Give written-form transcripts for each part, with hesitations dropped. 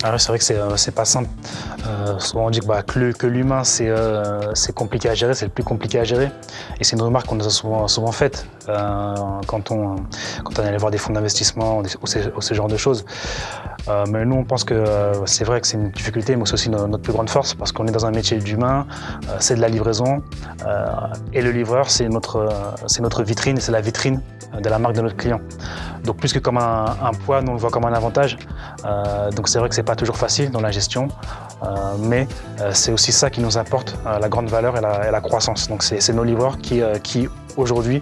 Ah ouais, c'est vrai que c'est pas simple. Souvent on dit que l'humain c'est compliqué à gérer, c'est le plus compliqué à gérer. Et c'est une remarque qu'on nous a souvent faite quand on allait voir des fonds d'investissement ou ce genre de choses. Mais nous on pense que c'est vrai que c'est une difficulté, mais c'est aussi notre plus grande force parce qu'on est dans un métier d'humain, c'est de la livraison et le livreur c'est notre vitrine, c'est la vitrine de la marque de notre client. Donc plus que comme un poids, nous on le voit comme un avantage. Donc c'est vrai que c'est pas toujours facile dans la gestion, mais c'est aussi ça qui nous apporte la grande valeur et la croissance. Donc c'est nos livreurs qui aujourd'hui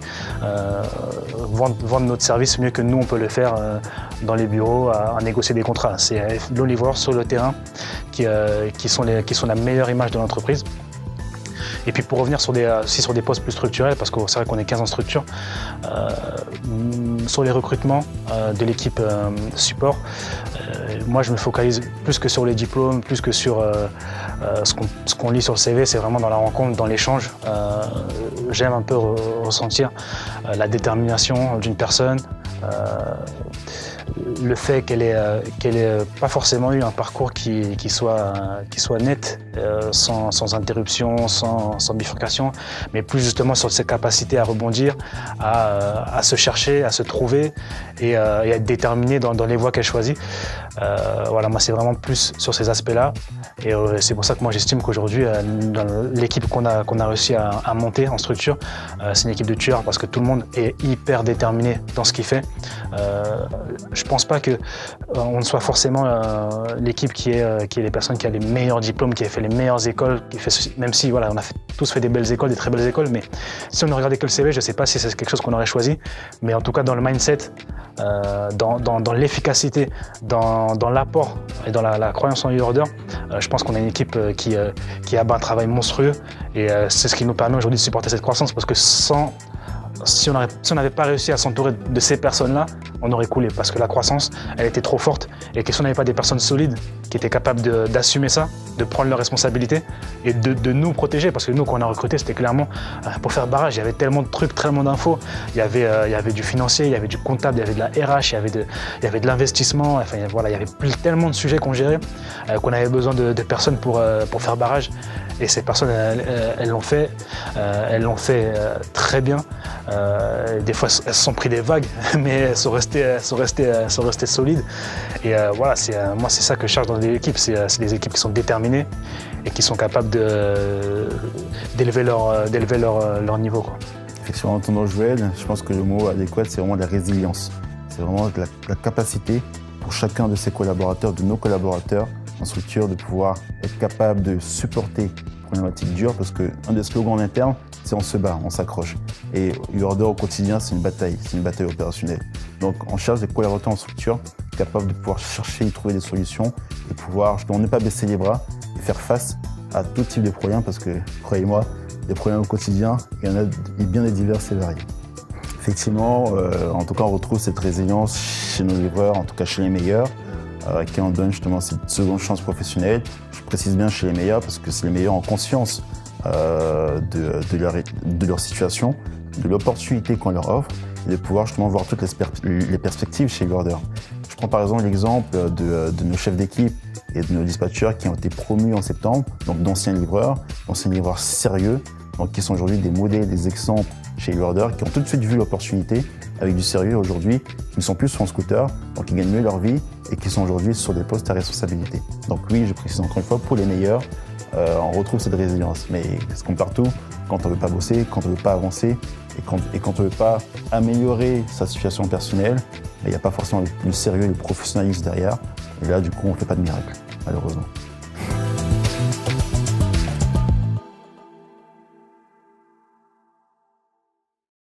vendent notre service mieux que nous on peut le faire dans les bureaux à négocier des contrats. C'est nos livreurs sur le terrain qui sont la meilleure image de l'entreprise. Et puis pour revenir aussi sur des postes plus structurels, parce que c'est vrai qu'on est 15 en structure, sur les recrutements de l'équipe support, moi je me focalise plus que sur les diplômes, plus que sur ce qu'on lit sur le CV, c'est vraiment dans la rencontre, dans l'échange. J'aime un peu ressentir la détermination d'une personne, le fait qu'elle ait pas forcément eu un parcours qui soit net, sans interruption, sans bifurcation, mais plus justement sur ses capacités à rebondir, à se chercher, à se trouver et à être déterminée dans les voies qu'elle choisit. Voilà, moi c'est vraiment plus sur ces aspects-là et c'est pour ça que moi j'estime qu'aujourd'hui dans l'équipe qu'on a réussi à monter en structure, c'est une équipe de tueurs parce que tout le monde est hyper déterminé dans ce qu'il fait. Je pense pas que on soit forcément l'équipe qui est les personnes qui a les meilleurs diplômes, qui a fait les meilleures écoles, même si voilà, on a tous fait des belles écoles, des très belles écoles, mais si on ne regardait que le CV, je sais pas si c'est quelque chose qu'on aurait choisi, mais en tout cas dans le mindset, dans l'efficacité, dans l'apport et dans la croyance en e-order, je pense qu'on a une équipe qui a un travail monstrueux et c'est ce qui nous permet aujourd'hui de supporter cette croissance parce que si on n'avait pas réussi à s'entourer de ces personnes-là, on aurait coulé parce que la croissance, elle était trop forte et que si on n'avait pas des personnes solides qui étaient capables d'assumer ça, de prendre leurs responsabilités et de nous protéger parce que nous, quand on a recruté, c'était clairement pour faire barrage. Il y avait tellement de trucs, tellement d'infos. Il y avait du financier, il y avait du comptable, il y avait de la RH, il y avait de l'investissement. Enfin, voilà, il y avait tellement de sujets qu'on gérait qu'on avait besoin de personnes pour faire barrage. Et ces personnes, elles l'ont fait très bien. Des fois, elles se sont pris des vagues, mais elles sont restées solides. Et voilà, moi, c'est ça que je cherche dans des équipes. C'est des équipes qui sont déterminées et qui sont capables d'élever leur niveau, quoi. Effectivement, en entendant Joël, je pense que le mot adéquat, c'est vraiment la résilience. C'est vraiment la capacité pour chacun de ses collaborateurs, de nos collaborateurs en structure, de pouvoir être capable de supporter les problématiques dures, parce qu'un des slogans en interne, c'est on se bat, on s'accroche. Et e-order au quotidien, c'est une bataille opérationnelle. Donc on cherche des collaborateurs en structure capables de pouvoir chercher et trouver des solutions et pouvoir justement ne pas baisser les bras et faire face à tout type de problèmes, parce que, croyez-moi, des problèmes au quotidien, il y en a bien des divers et variés. Effectivement, en tout cas, on retrouve cette résilience chez nos livreurs, en tout cas chez les meilleurs, qui en donnent justement cette seconde chance professionnelle. Je précise bien chez les meilleurs parce que c'est les meilleurs en conscience de leur situation, de l'opportunité qu'on leur offre et de pouvoir justement voir toutes les perspectives chez e-order. Je prends par exemple l'exemple de nos chefs d'équipe et de nos dispatchers qui ont été promus en septembre, donc d'anciens livreurs sérieux, donc qui sont aujourd'hui des modèles, des exemples chez e-order, qui ont tout de suite vu l'opportunité avec du sérieux aujourd'hui, qui ne sont plus sur un scooter, donc qui gagnent mieux leur vie et qui sont aujourd'hui sur des postes à responsabilité. Donc oui, je précise encore une fois, pour les meilleurs, on retrouve cette résilience. Mais c'est comme partout, quand on ne veut pas bosser, quand on ne veut pas avancer et quand on ne veut pas améliorer sa situation personnelle, il n'y a pas forcément le sérieux et le professionnalisme derrière. Et là, du coup, on ne fait pas de miracle, malheureusement.